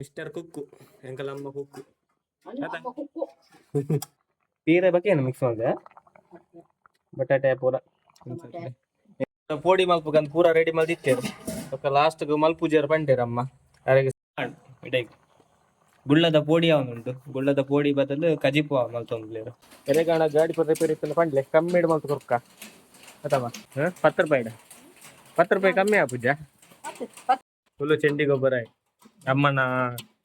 mister ಕುಕ್ಕು ಎಂಕಲಮ್ಮ ಕುಕ್ಕು ಕುಕ್ಕು ತೀರೆ ಬಗ್ಗೆ ಏನು mix ಮಾಡಿದೆ ಬಟಾಟೆ ಪೂರ ಪೋಡಿ ಮಲ್ಪಗಂತ ಪೂರ ರೆಡಿ ಮಲ್ದಿತ್ತೇರು ಲಾಸ್ಟ್ ಮಲ್ಪೂಜಾರ ಬಂಡೇರಮ್ಮ ಯಾರಿಗೆ ಇಡೈ ಗುಳ್ಳದ ಪೋಡಿ ಅವನುಂಟು ಗುಳ್ಳದ ಪೋಡಿ ಬದಲು ಕಜಿಪು ಮಲ್ತೊಂದ್ಲೇರು ಎರೆಗಾಣ ಗಾಡಿ ಪದ ರಿಪೇರಿ ಇತ್ತು ಪಂಡ್ಲೆ ಕಮ್ಮಿ ಮಲ್ತು ಕೊರ್ಕ ಅಥವಾ 10 ರೂಪಾಯಿ 10 ರೂಪಾಯಿ ಕಮ್ಮಿ ಪೂಜ ಫುಲ್ಲು ಚೆಂಡಿ ಗೊಬ್ಬರ ಅಮ್ಮನ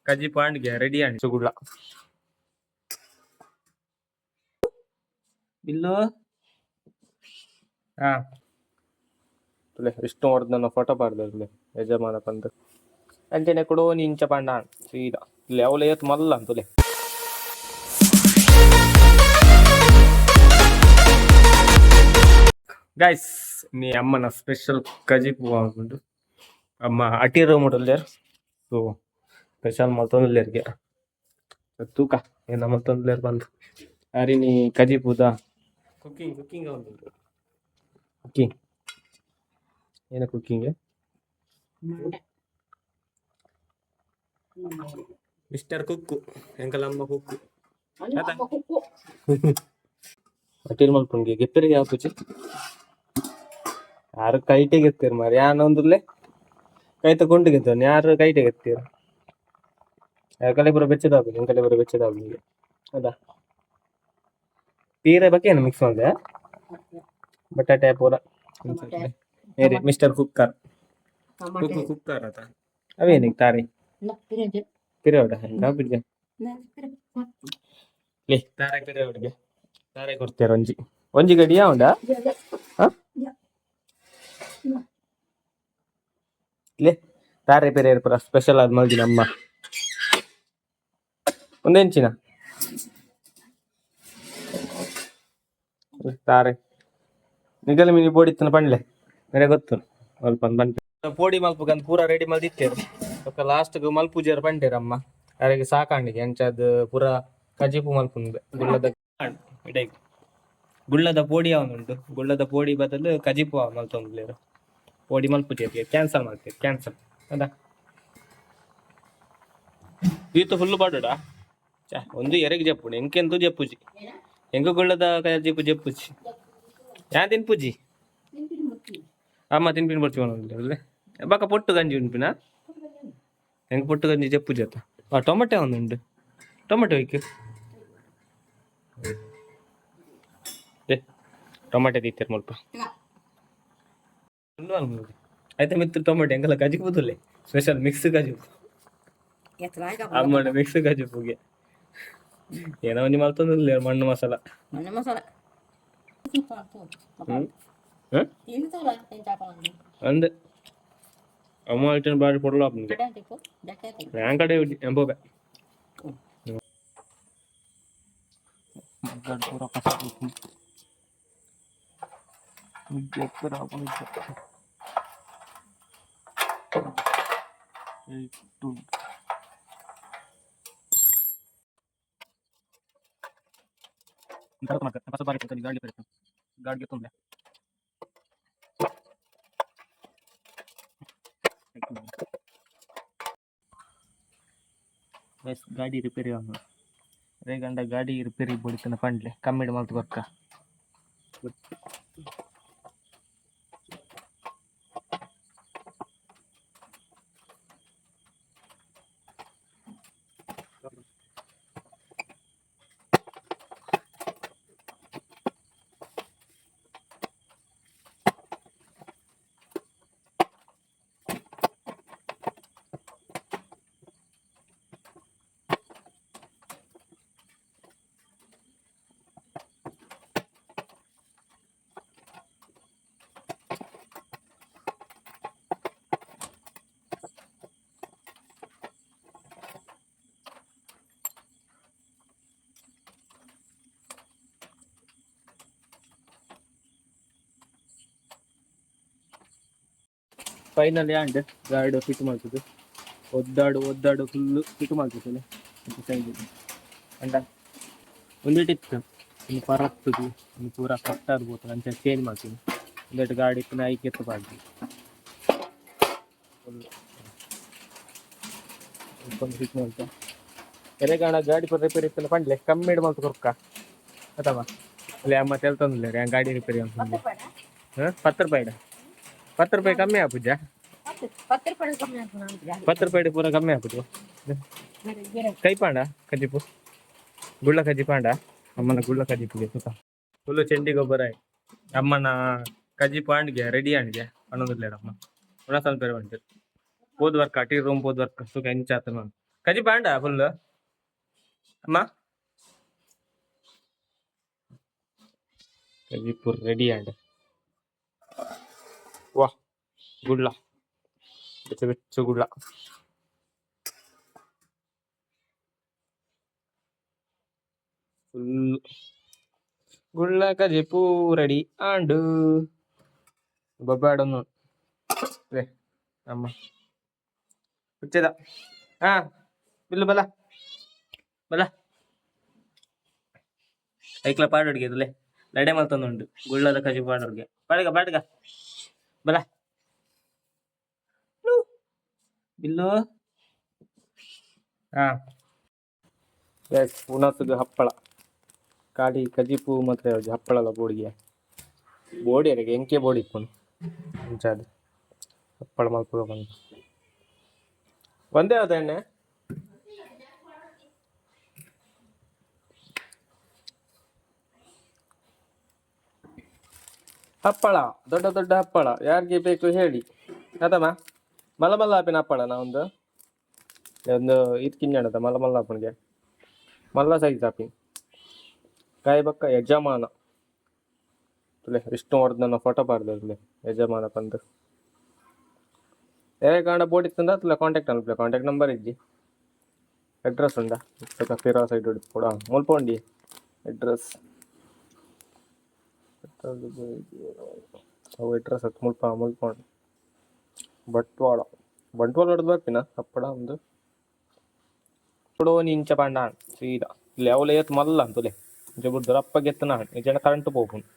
ಕಜಿಪು ಹಣ್ಣಿಗೆ ರೆಡಿ ಹಣ್ಣು ಸುಗುಳ್ಳ ಇಲ್ಲೋ ಹಾ ತುಲೆ ವಿಷ್ಣು ವರ್ಧನ ಫೋಟೋ ಪಾಡ್ದಲ್ಲಿ ಯಜಮಾನ ಬಂದು ಅಂಚನೆ ಕೊಡೋ ನಿಂಚ ಪಂಡ ಸೀದಾ ಇಲ್ಲಿ ಅವಳು ಏತ್ ಮಲ್ಲ ಅಂತುಲೆ ಗೈಸ್ ನೀ ಅಮ್ಮನ ಸ್ಪೆಷಲ್ ಕಜಿಪು ಆಗ್ಬಿಟ್ಟು ಅಮ್ಮ ಅಟಿರೋ ಮಾಡಲ್ಲೇರ್ ಸೊ ಸ್ಪೆಷಲ್ ಮತ್ತೊಂದ್ಲೇರ್ಗೆ ತೂಕ ಏನ ಮತ್ತೊಂದ್ಲೇರ್ ಬಂದು ಅರಿ ನೀ ಕಜಿಪುದ ಕುಕ್ಕಿಂಗ್ ಕುಕ್ಕಿಂಗ್ ಕುಕ್ಕಿಂಗ್ ಏನ ಕುಕ್ಕಿಂಗ್ ಮಿಸ್ಟರ್ ಕುಕ್ಕು ಎಂಕಲಮ್ಮ ಕುಕ್ಕು ಕುಕ್ಕು ಅಟೀರ್ ಮಲ್ಪುಂಗೆ ಗೆಪ್ಪರಿಗೆ ಯಾವ ಪೂಜೆ ಯಾರು ಕೈಟೆ ಗೆತ್ತೀರ ಮಾರಿ ಯಾನೊಂದುರ್ಲೆ ಕೈ ತಗೊಂಡು ಗೆತ್ತವನ್ ಯಾರು ಕೈಟೆ ಗೆತ್ತೀರ ಕಲೆಪುರ ಬೆಚ್ಚದಾಗು ನಿನ್ ಕಲೆಪುರ ಬೆಚ್ಚದಾಗು ನಿಮಗೆ ಹೌದಾ ತೀರೆ ಬಗ್ಗೆ ಏನು ಮಿಕ್ಸ್ ಮಾಡಿದೆ ಬಟಾಟೆ ಪೂರ ಮೇರಿ ಮಿಸ್ಟರ್ ಕುಕ್ಕರ್ ಕುಕ್ಕು ಕುಕ್ಕರ್ ಆತ ಅವೇನಿಗೆ ತಾರಿ ಪಿರಿಯೋಡ ಹೆಂಗ ಬಿಡ್ಗೆ ಲೇ ತಾರೆ ಪಿರಿಯೋಡ್ಗೆ ತಾರೆ ಕೊಡ್ತೀರ ಒಂಜಿ ಗಡಿ ಯಾವಂಡ ಲೇ ತಾರೆ ಪಿರಿಯರ್ ಪುರ ಸ್ಪೆಷಲ್ ಆದ ಮಲ್ದಿನ ಅಮ್ಮ ಒಂದೆಂಚಿನ ತಾರೆ ನಿಗಲ ಮಿನಿ ಬೋಡಿತ್ತನ ಪಂಡ್ಲೆ ನನಗೆ ಗೊತ್ತು ಸ್ವಲ್ಪ ಬಂತು ಪೋಡಿ ಮಲ್ಪಗಂತ ಪೂರ ರೆಡಿ ಮಲ್ದಿತ್ತೇರು ಲಾಸ್ಟ್ ಮಲ್ಪೂಜಾರ ಬಂಡೇರಮ್ಮ ಯಾರಿಗೆ ಸಾಕಾಣಿಗೆ ಎಂಚದ ಪೂರ ಕಜಿಪು ಮಲ್ಪುಂದೆ ಗುಳ್ಳದ ಇಡೈ ಗುಳ್ಳದ ಪೋಡಿ ಅವನುಂಟು ಗುಳ್ಳದ ಪೋಡಿ ಬದಲು ಕಜಿಪು ಮಲ್ತೊಂದ್ಲೇರು ಪೋಡಿ ಮಲ್ಪೂಜಾರಿಗೆ ಕ್ಯಾನ್ಸಲ್ ಮಾಡ್ತೀವಿ ಕ್ಯಾನ್ಸಲ್ ಹೌದಾ ಈತು ಫುಲ್ಲು ಪಾಡೋಡ ಒಂದು ಎರೆಗೆ ಜಪ್ಪುಡು ಎಂಕೆಂತೂ ಜಪ್ಪುಜಿ ಹೆಂಗ ಗುಳ್ಳದ ಕಜಿಪು ಜಪ್ಪುಜಿ ಯಾ ತಿನ್ಪುಜಿ ಅಮ್ಮ ತಿನ್ಪಿನ ಬರ್ತೀವಿ ಬಾಕ ಪೊಟ್ಟು ಗಂಜಿ ಉಂಟುನಾ ಹೆಂಗೆ ಪೊಟ್ಟು ಗಂಜಿ ಜಪ್ಪು ಜೊತೆ ಟೊಮೆಟೊ ಒಂದುಂಟು ಟೊಮೆಟೊ ಇಕ್ಕು ಟೊಮೆಟೊ ತಿಂತಾರೆ ಸ್ವಲ್ಪ ಆಯ್ತಾ ಮಿತ್ರ ಟೊಮೆಟೊ ಹೆಂಗೆಲ್ಲ ಕಜಿಪುದಲ್ಲೇ ಸ್ಪೆಷಲ್ ಮಿಕ್ಸ್ ಕಜಿಪು ಅಮ್ಮನ ಮಿಕ್ಸ್ ಕಜಿಪುಗೆ ಏನೋ ಒಂದು ಮಲ್ತೊಂದಿಲ್ಲ ಮಣ್ಣು ಮಸಾಲ ಅಂದೆ ಅಮ್ಮ ಐಟನ್ ಬಾಡಿ ಕೊಡಲ್ಲ ನಿಮಗೆ ಹ್ಯಾಂಗ್ ಕಡೆ ಎಂಬೋಬೆ ಗಾಡಿಗೆ ತುಂಬ ಗಾಡಿ ರಿಪೇರಿ ಅವನು ರೇಗಂಡ ಗಾಡಿ ರಿಪೇರಿ ಬಿಡ್ತಾನೆ ಪಂಡ್ಲೆ ಕಮ್ಮಿಡ್ ಮಲ್ತು ಗೊಕ್ಕ ಫೈನಲ್ ಆ್ಯಂಡ್ ಗಾಡಿ ಫಿಟ್ ಮಾಡ್ತದೆ ಒದ್ದಾಡು ಫುಲ್ಲು ಫಿಟ್ ಮಾಡ್ತದೆ ಸೈಡ್ ಅಂಡ ಒಂದಿಟ್ಟಿತ್ತು ಒಂದು ಪರತ್ತದು ಒಂದು ಪೂರ ಕಟ್ಟಾದ್ಬೋದು ಅಂತ ಚೇಂಜ್ ಮಾಡ್ತೀನಿ ಒಂದೆರಡು ಗಾಡಿ ಇತ್ತು ಐಕೆ ಎತ್ತು ಬಾಡ್ದು ಫುಲ್ ಅಂತ ಎರೆಗಾಣ ಗಾಡಿ ಪುರ ರಿಪೇರಿ ಇತ್ತು ಪಂಡ್ಲೆ ಕಮ್ಮಿ ಮಲ್ತು ಕೊರ್ಕ ಅಥವಾ ಅಲ್ಲಿ ಅಮ್ಮ ತೆಲ್ತಂದಿಲ್ಲ ರೀ ಗಾಡಿ ರಿಪೇರಿ ಅಂತ ಹಾಂ 10 ರೂಪಾಯಿ 10 ರೂಪಾಯಿ ಕಮ್ಮಿ ಆಪುಜ 10 ರೂಪಾಯಿ ಪೂರ ಕಮ್ಮಿ ಆಪುದು ಕೈ ಪಾಂಡ ಕಜಿಪು ಗುಳ್ಳ ಕಜಿ ಪಾಂಡ ಅಮ್ಮನ ಗುಳ್ಳ ಕಜಿಪಿಗೆ ಸುತ್ತ ಫುಲ್ಲು ಚೆಂಡಿ ಗೊಬ್ಬರ ಅಮ್ಮನ ಕಜಿ ಪಾಂಡ್ಗೆ ರೆಡಿ ಆಂಡ್ಗೆ ಅನ್ನೋದಿಲ್ಲ ಅಮ್ಮ ಸ್ವಲ್ಪ ಬೇರೆ ಬಂತು ಹೋದ್ ವರ್ಕ್ ಟೀ ರೂಮ್ ಹೋದ್ ವರ್ಕ್ ಸುಖ ಎಂಚಾತ ನಾನು ಕಜಿ ಪಾಂಡ ಫುಲ್ ಅಮ್ಮ ಕಜಿಪುರ್ ರೆಡಿ ಆಂಡ್ ವಾ ಗುಳ್ಳ ಬೆಚ್ಚ ಗುಳ್ಳ ಫುಲ್ ಗುಳ್ಳ ಕಜಿಪು ರೆಡಿ ಆಂಡು ಬೊಬ್ಬಾಡನ್ನು ಅಮ್ಮ ಹುಚ್ಚದ ಹಾ ಬಿಲ್ಲು ಬಲ ಬಲ ಐಕ್ಲ ಪಾಡೋಡ್ಗೆ ಅದುಲೆ ಲಡೆ ಮಲ್ತೊಂದುಂಟು ಗುಳ್ಳದ ಕಜಿ ಪಾಡೋಡ್ಗೆ ಪಾಡ್ಗ ಪಾಡ್ಗ ಬಲ ಬಿಲ್ಲು ಹಾ ಉಣಸುಗ ಹಪ್ಪಳ ಕಾಡಿ ಕಜಿಪು ಮತ್ತೆ ಹಪ್ಪಳಲ್ಲ ಬೋಡಿಗೆ ಬೋಡಿ ಅರೆಗೆ ಎಂಕೆ ಬೋಡಿ ಇಪ್ಪನು ಮುಂಚಾದ ಹಪ್ಪಳ ಮಲ್ಪುಗ ಬಂದು ಒಂದೇ ಅದ ಎಣ್ಣೆ ಹಪ್ಪಳ ದೊಡ್ಡ ದೊಡ್ಡ ಹಪ್ಪಳ ಯಾರಿಗೆ ಬೇಕು ಹೇಳಿ ಅದಮ್ಮ ಮಲಮಲ್ಲ ಹಾಪಿನ ಹಪ್ಪಳನ ಒಂದು ಇದು ಕಿನ್ನಣದ ಮಲಮಲ್ಲ ಹಾಪಣಿಗೆ ಮಲ್ಲ ಸೈಜ್ ಹಾಪಿ ಕಾಯಿ ಬಕ್ಕ ಯಜಮಾನ ತುಲೆ ವಿಷ್ಣುವರ್ಧನ ಫೋಟೋ ಪಾಡ್ದೆ ಯಜಮಾನ ಬಂದು ಕಾಂಡ ಬೋರ್ಡ್ ಇತ್ತಂದ ತುಲೆ ಕಾಂಟ್ಯಾಕ್ಟ್ ಅನ್ಪ್ಲೆ ಕಾಂಟ್ಯಾಕ್ಟ್ ನಂಬರ್ ಇದ್ದಿ ಅಡ್ರೆಸ್ ಉಂಡ ಪಿರಾ ಸೈಡ್ ಕೂಡ ಮುಲ್ಪೊಂಡಿ ಅಡ್ರೆಸ್ ಅವು ಅಡ್ರೆಸ್ ಹತ್ತು ಮುಲ್ಪೊಂಡು ಬಂಟ್ವಾಳ ಹೊಡೆದು ಬರ್ತೀನ ಹಪ್ಪಳ ಒಂದು ಕೊಡೋನಿ ಇಂಚ ಪಾಂಡ ಸೀದಾ ಇಲ್ಲಿ ಅವಲೆ ಎತ್ತು ಮಲ್ಲ ಅಂತಲೇ ಜಬರ್ದರ್ ಅಪ್ಪ ಗೆತ್ತನ ನಿಜನ ಕರೆಂಟ್ ಹೋಗ್ನು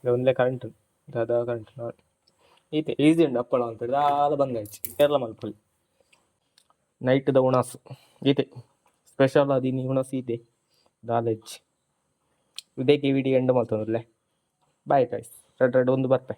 ಒಂದೇ ಕರೆಂಟ್ ದಾದಾ ಕರೆಂಟ್ ಈತೆ ಈಸಿ ಉಂಡು ಹಪ್ಪಳ ಅಂತ ದಾಲ ಬಂದಾಯ್ತು ಕೇರಳ ಮಲ್ಪಲ್ಲಿ ನೈಟ್ದ ಉಣಾಸು ಈತೆ ಸ್ಪೆಷಲ್ ಅದೀನಿ ಉಣಸು ಈತೆ ದಾಲ್ ಹೆಚ್ಚಿ ಇದಕ್ಕೆ ವಿಡಿಯೋ ಎಂಡ್ ಮಾಡ್ತಂದ್ರಲ್ಲೇ ಬಾಯ್ ಕಾಯ್ಸ್ ರೆಡ್ ಒಂದು ಬರ್ತೆ